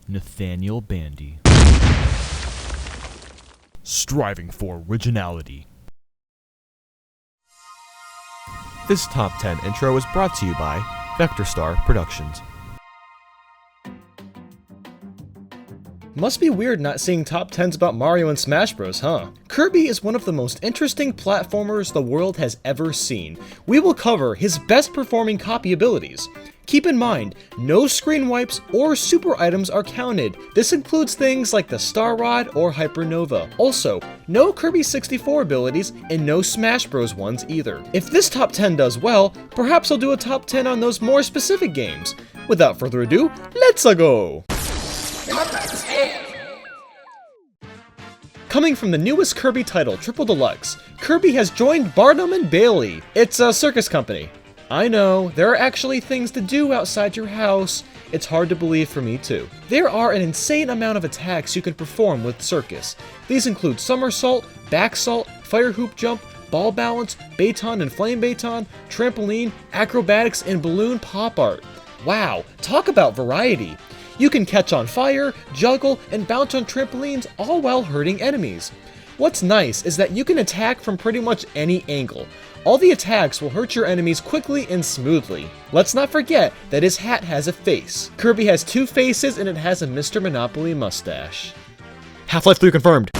Nathaniel Bandy. Striving for originality. This Top 10 intro is brought to you by VectorStar Productions. Must be weird not seeing top 10s about Mario and Smash Bros, huh? Kirby is one of the most interesting platformers the world has ever seen. We will cover his best performing copy abilities. Keep in mind, no screen wipes or super items are counted. This includes things like the Star Rod or Hypernova. Also, no Kirby 64 abilities and no Smash Bros ones either. If this top 10 does well, perhaps I'll do a top 10 on those more specific games. Without further ado, let's-a go! Coming from the newest Kirby title, Triple Deluxe, Kirby has joined Barnum and Bailey. It's a circus company. I know, there are actually things to do outside your house. It's hard to believe for me too. There are an insane amount of attacks you can perform with Circus. These include somersault, backsault, fire hoop jump, ball balance, baton and flame baton, trampoline, acrobatics, and balloon pop art. Wow, talk about variety. You can catch on fire, juggle, and bounce on trampolines all while hurting enemies. What's nice is that you can attack from pretty much any angle. All the attacks will hurt your enemies quickly and smoothly. Let's not forget that his hat has a face. Kirby has two faces and it has a Mr. Monopoly mustache. Half-Life 3 confirmed.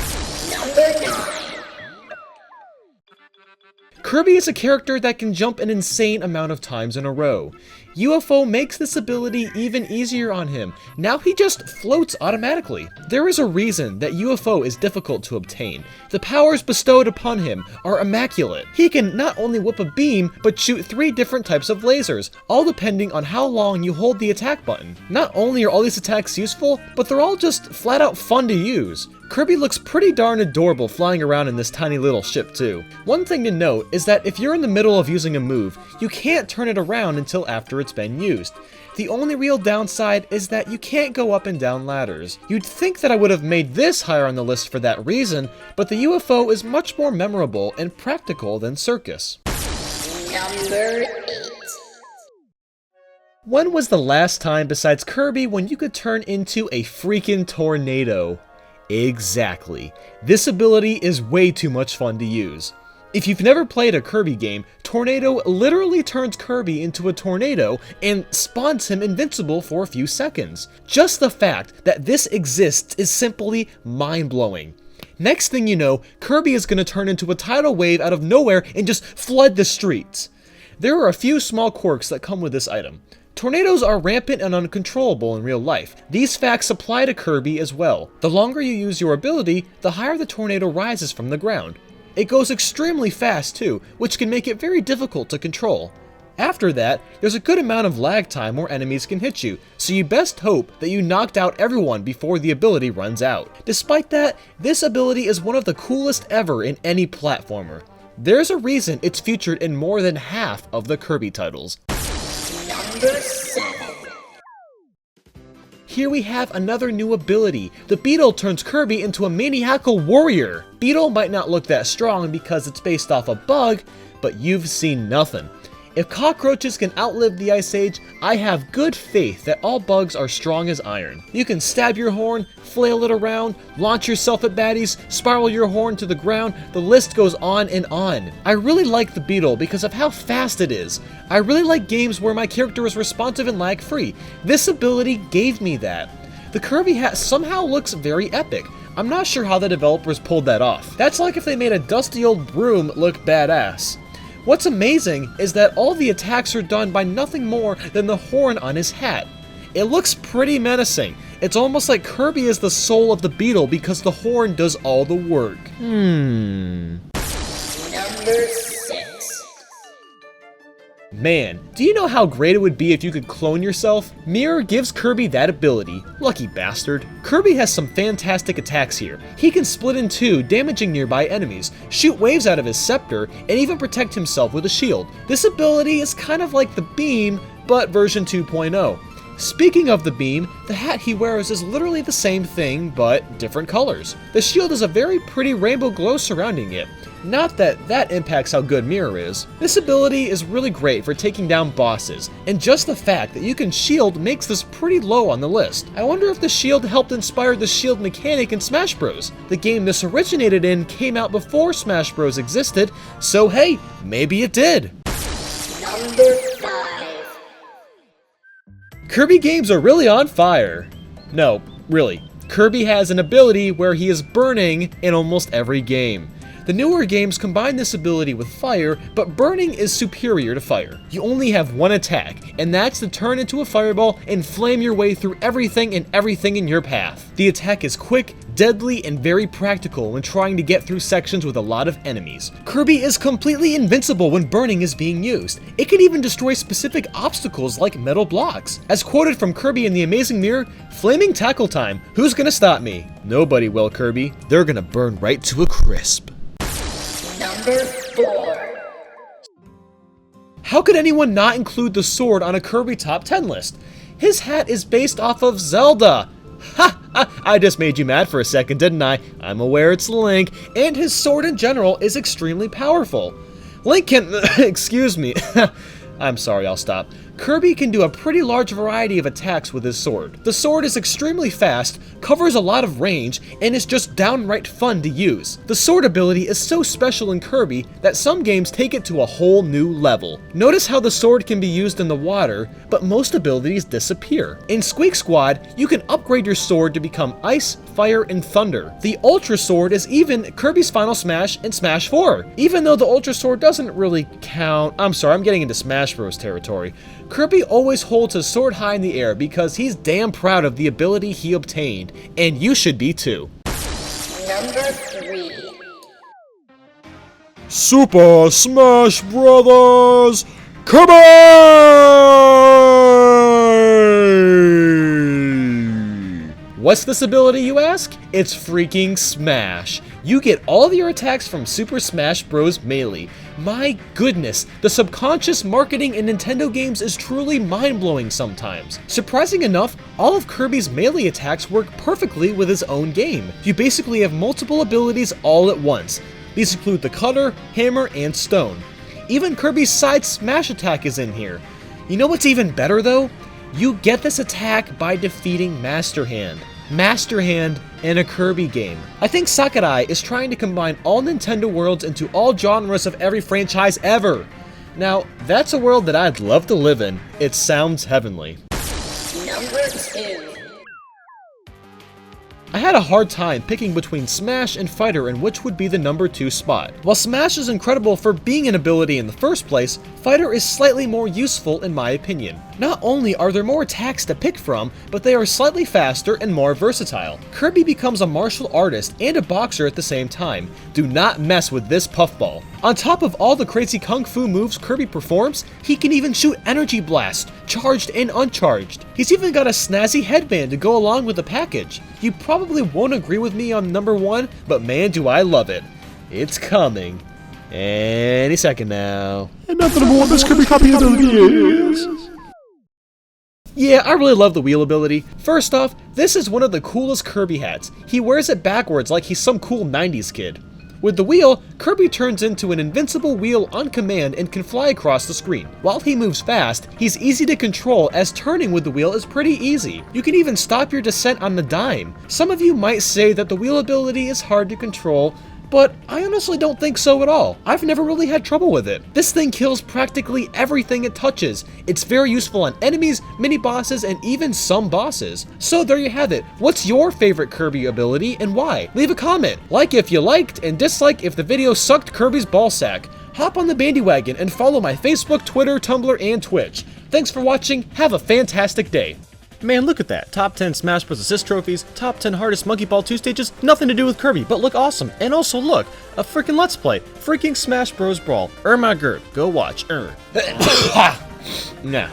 Kirby is a character that can jump an insane amount of times in a row. UFO makes this ability even easier on him. Now he just floats automatically. There is a reason that UFO is difficult to obtain. The powers bestowed upon him are immaculate. He can not only whip a beam, but shoot 3 different types of lasers, all depending on how long you hold the attack button. Not only are all these attacks useful, but they're all just flat out fun to use. Kirby looks pretty darn adorable flying around in this tiny little ship too. One thing to note is that if you're in the middle of using a move, you can't turn it around until after it's been used. The only real downside is that you can't go up and down ladders. You'd think that I would have made this higher on the list for that reason, but the UFO is much more memorable and practical than Circus. Number 8. When was the last time besides Kirby when you could turn into a freaking tornado? Exactly. This ability is way too much fun to use. If you've never played a Kirby game, Tornado literally turns Kirby into a tornado and spawns him invincible for a few seconds. Just the fact that this exists is simply mind-blowing. Next thing you know, Kirby is going to turn into a tidal wave out of nowhere and just flood the streets. There are a few small quirks that come with this item. Tornadoes are rampant and uncontrollable in real life. These facts apply to Kirby as well. The longer you use your ability, the higher the tornado rises from the ground. It goes extremely fast too, which can make it very difficult to control. After that, there's a good amount of lag time where enemies can hit you, so you best hope that you knocked out everyone before the ability runs out. Despite that, this ability is one of the coolest ever in any platformer. There's a reason it's featured in more than half of the Kirby titles. Number 7. Here we have another new ability. The Beetle turns Kirby into a maniacal warrior. Beetle might not look that strong because it's based off a bug, but you've seen nothing. If cockroaches can outlive the Ice Age, I have good faith that all bugs are strong as iron. You can stab your horn, flail it around, launch yourself at baddies, spiral your horn to the ground, the list goes on and on. I really like the Beetle because of how fast it is. I really like games where my character is responsive and lag-free. This ability gave me that. The Kirby hat somehow looks very epic. I'm not sure how the developers pulled that off. That's like if they made a dusty old broom look badass. What's amazing is that all the attacks are done by nothing more than the horn on his hat. It looks pretty menacing. It's almost like Kirby is the soul of the Beetle because the horn does all the work. Number 6. Man, do you know how great it would be if you could clone yourself? Mirror gives Kirby that ability. Lucky bastard. Kirby has some fantastic attacks here. He can split in 2, damaging nearby enemies, shoot waves out of his scepter, and even protect himself with a shield. This ability is kind of like the beam, but version 2.0. Speaking of the beam, the hat he wears is literally the same thing, but different colors. The shield has a very pretty rainbow glow surrounding it. Not that that impacts how good Mirror is. This ability is really great for taking down bosses, and just the fact that you can shield makes this pretty low on the list. I wonder if the shield helped inspire the shield mechanic in Smash Bros. The game this originated in came out before Smash Bros existed, so hey, maybe it did. Number 5. Kirby games are really on fire. No, really. Kirby has an ability where he is burning in almost every game. The newer games combine this ability with fire, but burning is superior to fire. You only have one attack, and that's to turn into a fireball and flame your way through everything in your path. The attack is quick, deadly, and very practical when trying to get through sections with a lot of enemies. Kirby is completely invincible when burning is being used. It can even destroy specific obstacles like metal blocks. As quoted from Kirby in The Amazing Mirror, "Flaming tackle time. Who's gonna stop me? Nobody will, Kirby. They're gonna burn right to a crisp." Number 4. How could anyone not include the sword on a Kirby top 10 list? His hat is based off of Zelda. Ha! I just made you mad for a second, didn't I? I'm aware it's Link, and his sword in general is extremely powerful. Link can... excuse me. I'm sorry, I'll stop. Kirby can do a pretty large variety of attacks with his sword. The sword is extremely fast, covers a lot of range, and is just downright fun to use. The sword ability is so special in Kirby that some games take it to a whole new level. Notice how the sword can be used in the water, but most abilities disappear. In Squeak Squad, you can upgrade your sword to become Ice, Fire, and Thunder. The Ultra Sword is even Kirby's Final Smash in Smash 4. Even though the Ultra Sword doesn't really count... I'm sorry, I'm getting into Smash Bros. Territory. Kirby always holds his sword high in the air because he's damn proud of the ability he obtained, and you should be too. Number 3. Super Smash Brothers Kirby! What's this ability, you ask? It's freaking Smash. You get all of your attacks from Super Smash Bros. Melee. My goodness, the subconscious marketing in Nintendo games is truly mind-blowing sometimes. Surprising enough, all of Kirby's melee attacks work perfectly with his own game. You basically have multiple abilities all at once. These include the Cutter, Hammer, and Stone. Even Kirby's side smash attack is in here. You know what's even better though? You get this attack by defeating Master Hand. Master Hand in a Kirby game. I think Sakurai is trying to combine all Nintendo worlds into all genres of every franchise ever. Now, that's a world that I'd love to live in. It sounds heavenly. Number 2. I had a hard time picking between Smash and Fighter and which would be the number 2 spot. While Smash is incredible for being an ability in the first place, Fighter is slightly more useful in my opinion. Not only are there more attacks to pick from, but they are slightly faster and more versatile. Kirby becomes a martial artist and a boxer at the same time. Do not mess with this puffball. On top of all the crazy kung fu moves Kirby performs, he can even shoot energy blasts, charged and uncharged. He's even got a snazzy headband to go along with the package. You probably won't agree with me on number 1, but man do I love it. It's coming. Any second now. And nothing more this Kirby copy ability is. Yeah, I really love the wheel ability. First off, this is one of the coolest Kirby hats. He wears it backwards like he's some cool 90s kid. With the wheel, Kirby turns into an invincible wheel on command and can fly across the screen. While he moves fast, he's easy to control as turning with the wheel is pretty easy. You can even stop your descent on the dime. Some of you might say that the wheel ability is hard to control, but I honestly don't think so at all. I've never really had trouble with it. This thing kills practically everything it touches. It's very useful on enemies, mini-bosses, and even some bosses. So there you have it. What's your favorite Kirby ability and why? Leave a comment. Like if you liked and dislike if the video sucked Kirby's ballsack. Hop on the bandwagon and follow my Facebook, Twitter, Tumblr, and Twitch. Thanks for watching. Have a fantastic day. Man, look at that. Top 10 Smash Bros. Assist trophies, top 10 hardest Monkey Ball 2 stages, nothing to do with Kirby, but look awesome. And also look, a freaking Let's Play, freaking Smash Bros. Brawl. My Gert, go watch. Nah.